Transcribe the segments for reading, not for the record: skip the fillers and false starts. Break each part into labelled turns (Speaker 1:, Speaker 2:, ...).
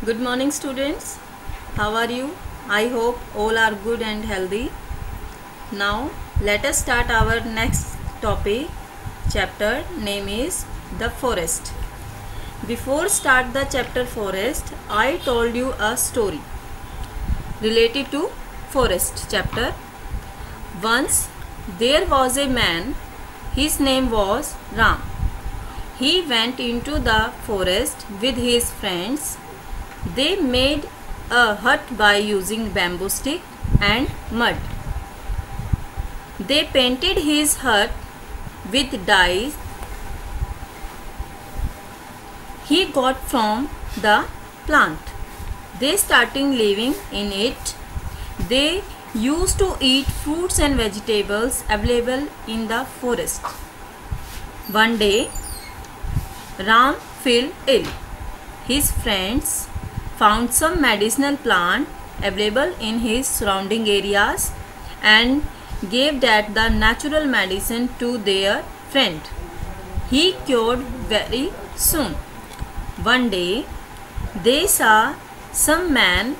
Speaker 1: Good morning students. How are you? I hope all are good and healthy. Now let us start our next topic. Chapter name is the forest. Before start the chapter forest, I told you a story related to forest chapter. Once there was a man. His name was Ram. He went into the forest with his friends. They made a hut by using bamboo stick and mud. They painted his hut with dyes he got from the plant. They started living in it. They used to eat fruits and vegetables available in the forest. One day, Ram fell ill. His friends found some medicinal plant available in his surrounding areas and gave that the natural medicine to their friend. He cured very soon. One day, they saw some man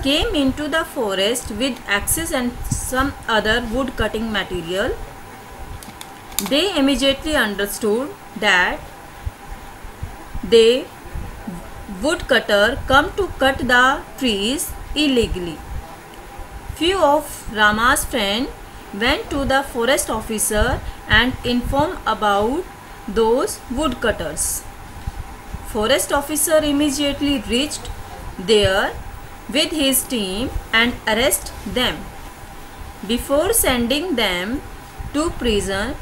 Speaker 1: came into the forest with axes and some other wood cutting material. They immediately understood that the woodcutter come to cut the trees illegally. Few of Rama's friends went to the forest officer and informed about those woodcutters. Forest officer immediately reached there with his team and arrested them. Before sending them to prison,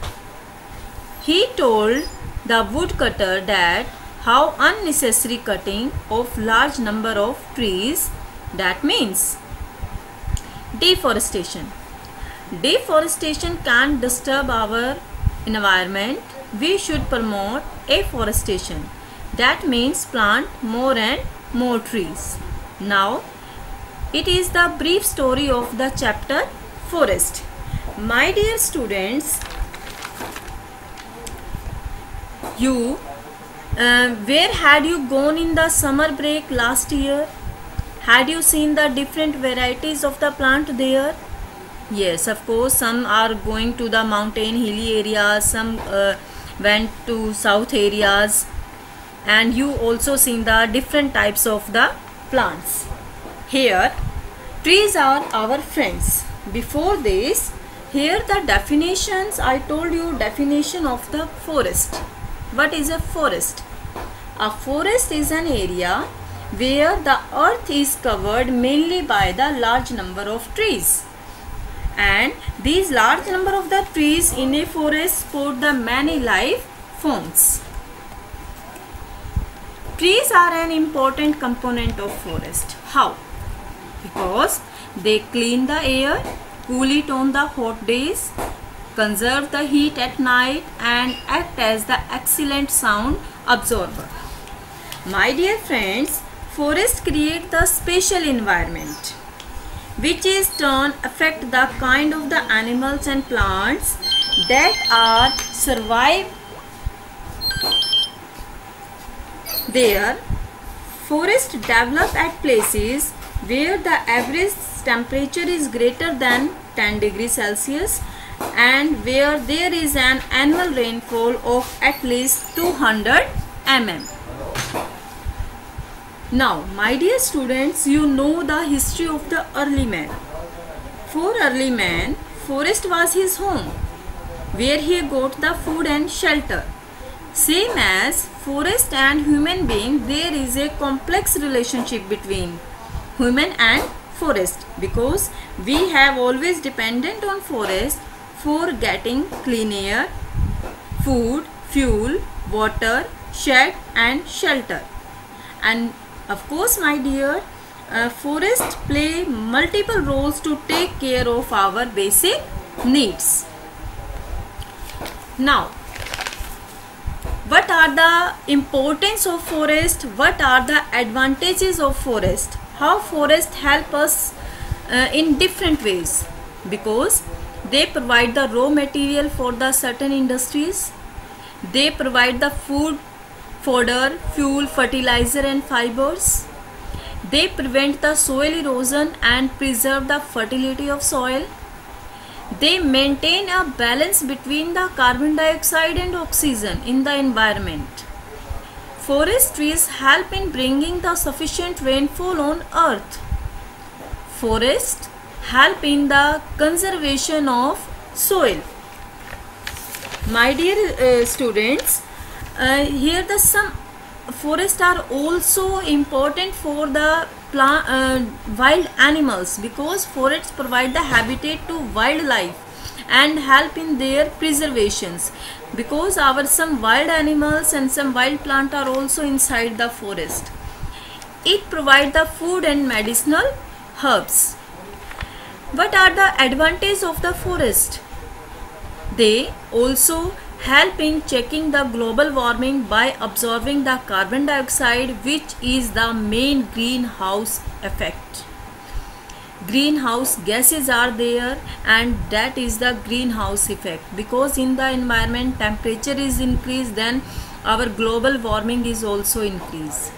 Speaker 1: he told the woodcutter that how unnecessary cutting of large number of trees, that means deforestation. Deforestation can disturb our environment. We should promote afforestation. That means plant more and more trees. Now, it is the brief story of the chapter forest. My dear students, where had you gone in the summer break last year? Had you seen the different varieties of the plant there? Yes, of course, some are going to the mountain hilly areas, some went to south areas, and you also seen the different types of the plants. Here, trees are our friends. Before this, here the definitions, I told you definition of the forest. What is a forest? A forest is an area where the earth is covered mainly by the large number of trees. And these large number of the trees in a forest support the many life forms. Trees are an important component of forest. How? Because they clean the air, cool it on the hot days, conserve the heat at night, and act as the excellent sound absorber. My dear friends, forests create the special environment which is turn affect the kind of the animals and plants that are survive there. Forests develop at places where the average temperature is greater than 10 degrees Celsius and where there is an annual rainfall of at least 200 mm. Now, my dear students, you know the history of the early man. For early man, forest was his home, where he got the food and shelter. Same as forest and human being, there is a complex relationship between human and forest because we have always dependent on forest for getting clean air, food, fuel, water, shade and shelter. And of course, my dear, forests play multiple roles to take care of our basic needs. Now, what are the importance of forest? What are the advantages of forest? How forest help us in different ways? Because they provide the raw material for the certain industries. They provide the food, fodder, fuel, fertilizer and fibers. They prevent the soil erosion and preserve the fertility of soil. They maintain a balance between the carbon dioxide and oxygen in the environment. Forest trees help in bringing the sufficient rainfall on earth. Forests help in the conservation of soil. My dear students, here the some forests are also important for the wild animals, because forests provide the habitat to wildlife and help in their preservations, because our some wild animals and some wild plant are also inside the forest. It provides the food and medicinal herbs. What are the advantages of the forest? They also help in checking the global warming by absorbing the carbon dioxide, which is the main greenhouse effect. Greenhouse gases are there, and that is the greenhouse effect, because in the environment temperature is increased, then our global warming is also increased.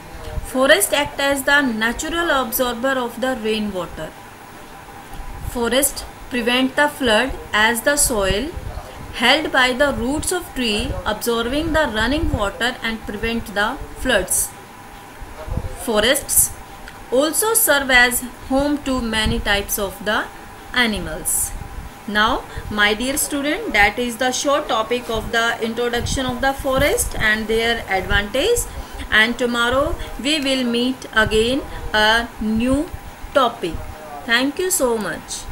Speaker 1: Forests act as the natural absorber of the rainwater. Forests prevent the flood, as the soil held by the roots of tree absorbing the running water and prevent the floods. Forests also serve as home to many types of the animals. Now, my dear student, that is the short topic of the introduction of the forest and their advantage, and tomorrow we will meet again a new topic. Thank you so much.